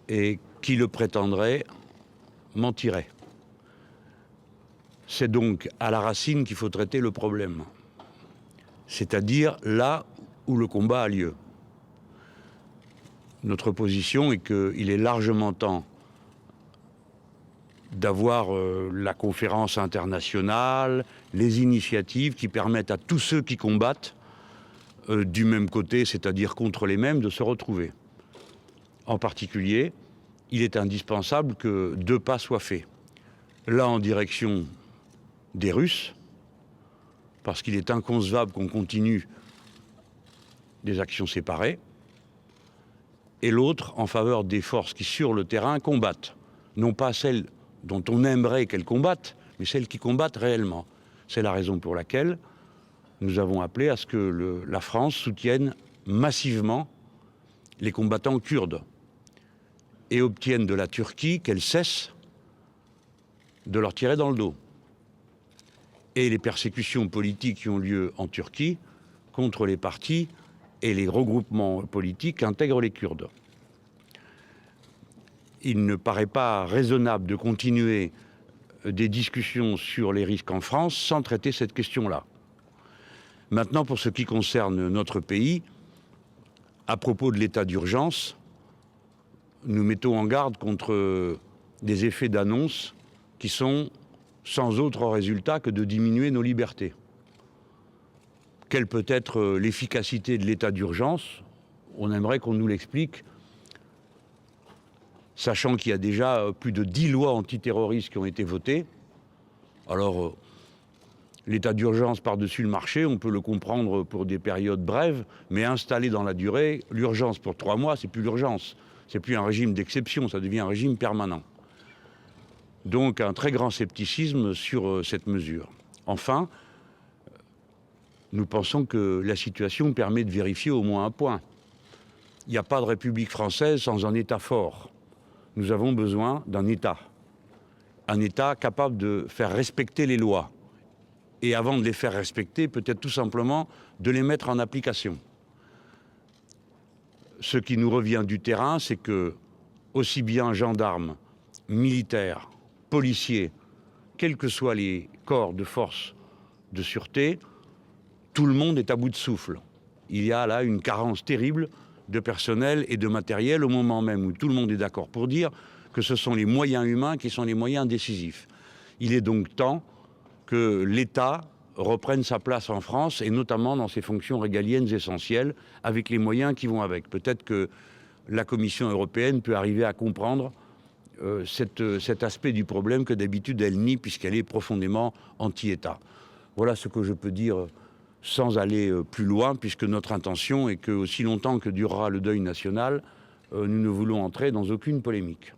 et qui le prétendrait mentirait. C'est donc à la racine qu'il faut traiter le problème, c'est-à-dire là où le combat a lieu. Notre position est qu'il est largement temps d'avoir la conférence internationale, les initiatives qui permettent à tous ceux qui combattent du même côté, c'est-à-dire contre les mêmes, de se retrouver. En particulier, il est indispensable que 2 pas soient faits. L'un en direction des Russes, parce qu'il est inconcevable qu'on continue des actions séparées, et l'autre en faveur des forces qui, sur le terrain, combattent. Non pas celles dont on aimerait qu'elles combattent, mais celles qui combattent réellement. C'est la raison pour laquelle nous avons appelé à ce que la France soutienne massivement les combattants kurdes et obtienne de la Turquie qu'elle cesse de leur tirer dans le dos. Et les persécutions politiques qui ont lieu en Turquie contre les partis et les regroupements politiques intègrent les Kurdes. Il ne paraît pas raisonnable de continuer des discussions sur les risques en France sans traiter cette question-là. Maintenant, pour ce qui concerne notre pays, à propos de l'état d'urgence, nous mettons en garde contre des effets d'annonce qui sont sans autre résultat que de diminuer nos libertés. Quelle peut être l'efficacité de l'état d'urgence? On aimerait qu'on nous l'explique, sachant qu'il y a déjà plus de 10 lois antiterroristes qui ont été votées. Alors, l'état d'urgence par-dessus le marché, on peut le comprendre pour des périodes brèves, mais installé dans la durée, l'urgence pour 3 mois, c'est plus l'urgence. C'est plus un régime d'exception, ça devient un régime permanent. Donc un très grand scepticisme sur cette mesure. Enfin, nous pensons que la situation permet de vérifier au moins un point. Il n'y a pas de République française sans un État fort. Nous avons besoin d'un État. Un État capable de faire respecter les lois. Et avant de les faire respecter, peut-être tout simplement de les mettre en application. Ce qui nous revient du terrain, c'est que aussi bien gendarmes, militaires, policiers, quels que soient les corps de force de sûreté, tout le monde est à bout de souffle. Il y a là une carence terrible de personnel et de matériel au moment même où tout le monde est d'accord pour dire que ce sont les moyens humains qui sont les moyens décisifs. Il est donc temps que l'État reprenne sa place en France et notamment dans ses fonctions régaliennes essentielles avec les moyens qui vont avec. Peut-être que la Commission européenne peut arriver à comprendre cet aspect du problème que d'habitude elle nie puisqu'elle est profondément anti-État. Voilà ce que je peux dire sans aller plus loin, puisque notre intention est que, aussi longtemps que durera le deuil national, nous ne voulons entrer dans aucune polémique.